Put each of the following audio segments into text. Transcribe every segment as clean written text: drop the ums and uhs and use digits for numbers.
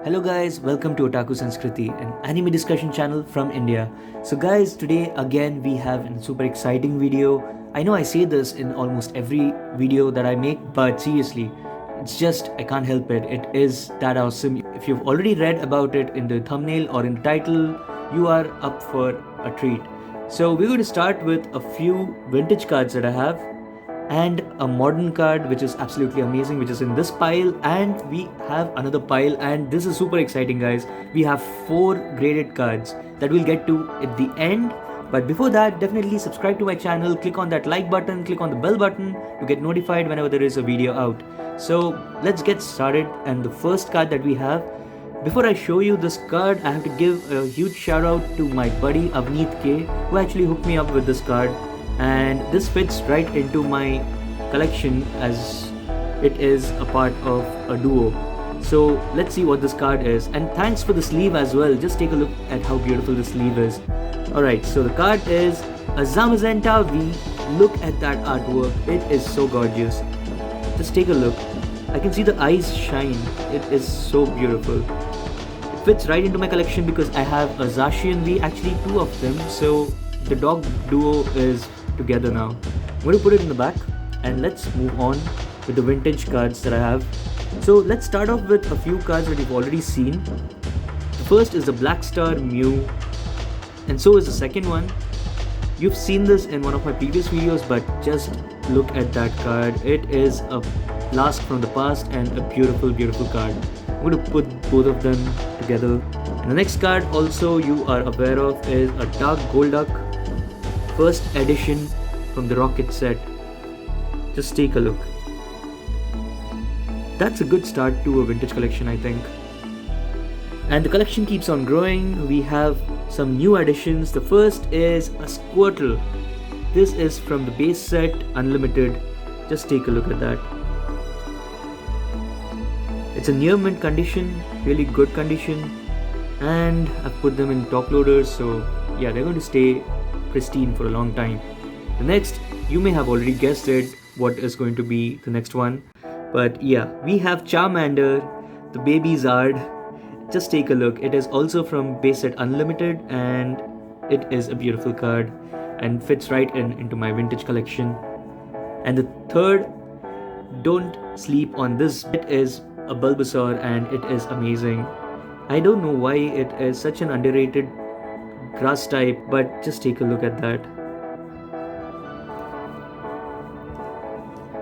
Hello guys, welcome to Otaku Sanskriti, an anime discussion channel from India. So guys, today again we have a super exciting video. I know I say this in almost every video that I make, but seriously, it's just I can't help it. It is that awesome. If you've already read about it in the thumbnail or in the title, you are up for a treat. So we're going to start with a few vintage cards that I have and a modern card which is absolutely amazing, which is in this pile, and we have another pile, and this is super exciting guys. We have 4 graded cards that we'll get to at the end, but before that definitely subscribe to my channel, click on that like button, click on the bell button to get notified whenever there is a video out. So let's get started. And the first card that we have, before I show you this card, I have to give a huge shout out to my buddy Avneet K, who actually hooked me up with this card, and this fits right into my collection as it is a part of a duo. So let's see what this card is, and thanks for the sleeve as well. Just take a look at how beautiful the sleeve is. Alright, so the card is a Zamazenta V. Look at that artwork, it is so gorgeous. Just take a look. I can see the eyes shine. It is so beautiful. It fits right into my collection because I have a Zacian V, actually 2 of them, so the dog duo is together now. I'm going to put it in the back and let's move on with the vintage cards that I have. So let's start off with a few cards that you've already seen. The first is the Black Star Mew, and so is the second one. You've seen this in one of my previous videos, but just look at that card. It is a blast from the past and a beautiful card. I'm going to put both of them together. And the next card also you are aware of is a Dark Golduck first edition from the Rocket set. Just take a look. That's a good start to a vintage collection, I think. And the collection keeps on growing. We have some new additions. The first is a Squirtle. This is from the base set Unlimited. Just take a look at that. It's a near mint condition, really good condition, and I've put them in top loaders, so yeah, they're going to stay pristine for a long time. The next, you may have already guessed it, what is going to be the next one, but yeah, we have Charmander, the baby Zard. Just take a look. It is also from base set Unlimited, and it is a beautiful card and fits right into my vintage collection. And the third, don't sleep on this. It is a Bulbasaur and it is amazing. I don't know why it is such an underrated grass type, but just take a look at that.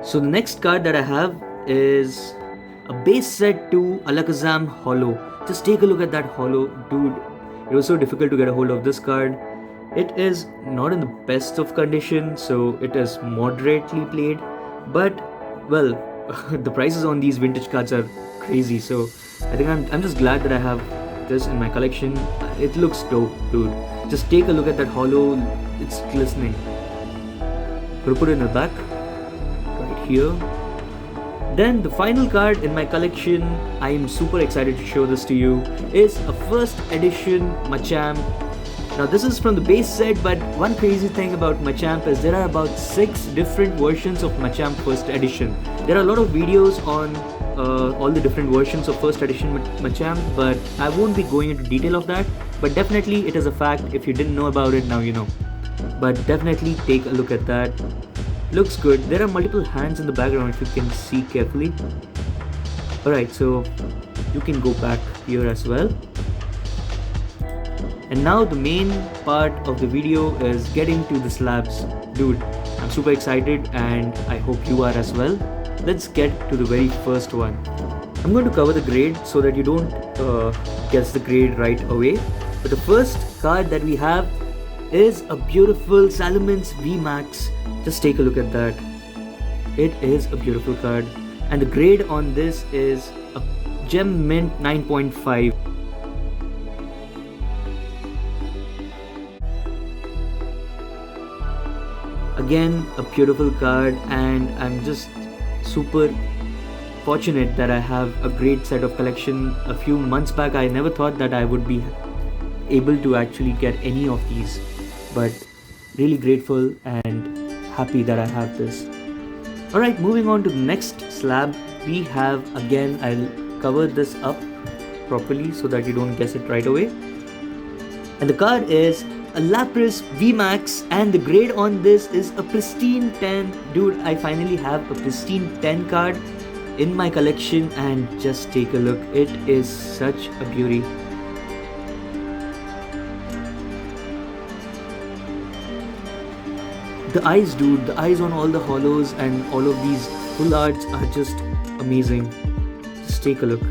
So the next card that I have is a base set to Alakazam Holo. Just take a look at that holo, dude. It was so difficult to get a hold of this card. It is not in the best of condition, so it is moderately played, but well, the prices on these vintage cards are crazy, so I think I'm just glad that I have this in my collection. It looks dope, dude. Just take a look at that holo. It's glistening. We'll put it in the back right here. Then the final card in my collection, I am super excited to show this to you, is a first edition Machamp. Now this is from the base set, but one crazy thing about Machamp is there are about 6 different versions of Machamp first edition. There are a lot of videos on all the different versions of first edition Machamp, but I won't be going into detail of that, but definitely it is a fact. If you didn't know about it, now you know. But definitely take a look at that. Looks good. There are multiple hands in the background if you can see carefully. Alright, so you can go back here as well. And now the main part of the video is getting to the slabs. Dude, I'm super excited and I hope you are as well. Let's get to the very first one. I'm going to cover the grade so that you don't guess the grade right away. But the first card that we have is a beautiful Salamence VMAX. Just take a look at that. It is a beautiful card. And the grade on this is a Gem Mint 9.5. Again, a beautiful card, and I'm just super fortunate that I have a great set of collection. A few months back, I never thought that I would be able to actually get any of these, but really grateful and happy that I have this. Alright, moving on to the next slab, we have, again, I'll cover this up properly so that you don't guess it right away. And the card is a Lapras VMAX, and the grade on this is a pristine 10. Dude, I finally have a pristine 10 card in my collection, and just take a look. It is such a beauty. The eyes, dude, the eyes on all the hollows and all of these full arts are just amazing. Just take a look.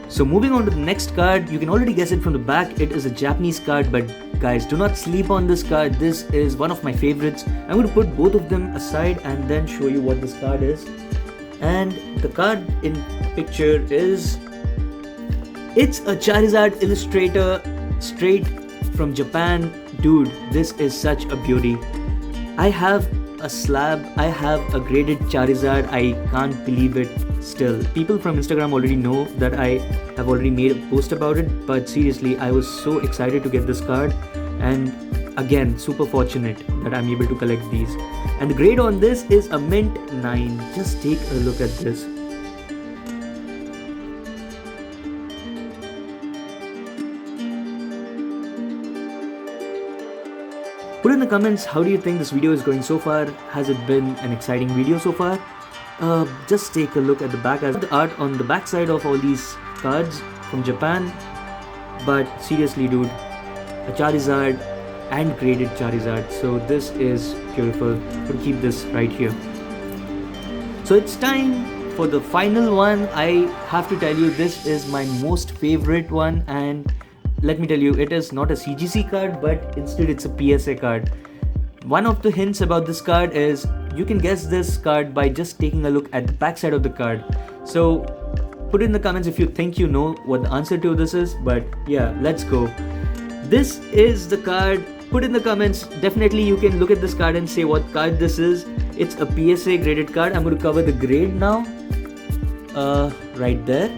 So moving on to the next card, you can already guess it from the back. It is a Japanese card, but guys, do not sleep on this card. This is one of my favorites. I'm going to put both of them aside and then show you what this card is. And the card in picture is, it's a Charizard Illustrator straight from Japan. Dude, this is such a beauty. I have a slab, I have a graded Charizard. I can't believe it still. People from Instagram already know that I have already made a post about it, but seriously, I was so excited to get this card, and again, super fortunate that I'm able to collect these. And the grade on this is a mint 9. Just take a look at this. Put in the comments, how do you think this video is going so far? Has it been an exciting video so far? Just take a look at the back. I have the art on the back side of all these cards from Japan. But seriously, dude, a Charizard and graded Charizard. So this is beautiful. We'll keep this right here. So it's time for the final one. I have to tell you, this is my most favorite one, and let me tell you, it is not a CGC card, but instead it's a PSA card. One of the hints about this card is you can guess this card by just taking a look at the back side of the card. So put in the comments if you think you know what the answer to this is, but yeah, let's go. This is the card. Put in the comments, definitely you can look at this card and say what card this is. It's a PSA graded card. I'm going to cover the grade now. Right there.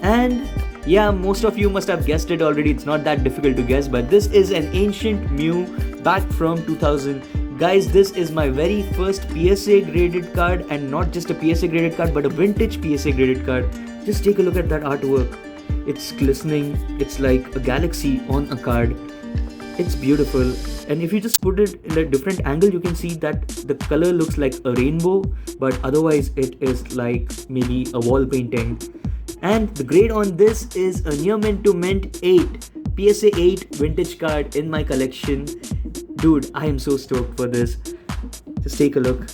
And yeah, most of you must have guessed it already. It's not that difficult to guess, but this is an Ancient Mew back from 2000. Guys, this is my very first PSA graded card, and not just a PSA graded card, but a vintage PSA graded card. Just take a look at that artwork. It's glistening. It's like a galaxy on a card. It's beautiful. And if you just put it in a different angle, you can see that the color looks like a rainbow, but otherwise it is like maybe a wall painting. And the grade on this is a near mint to mint 8. PSA 8 vintage card in my collection. Dude, I am so stoked for this. Just take a look.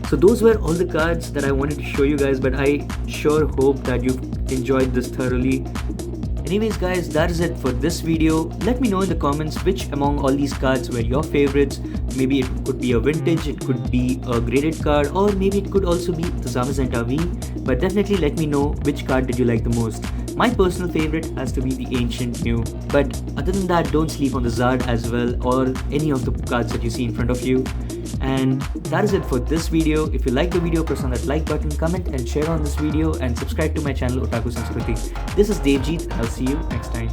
So those were all the cards that I wanted to show you guys, but I sure hope that you've enjoyed this thoroughly. Anyways guys, that is it for this video. Let me know in the comments which among all these cards were your favorites. Maybe it could be a vintage, it could be a graded card, or maybe it could also be the Zamazenta V. But definitely let me know which card did you like the most. My personal favorite has to be the Ancient Mew. But other than that, don't sleep on the Zard as well, or any of the cards that you see in front of you. And that is it for this video. If you like the video, press on that like button, comment and share on this video, and subscribe to my channel Otaku Sanskriti. This is Devjit. I'll see you next time.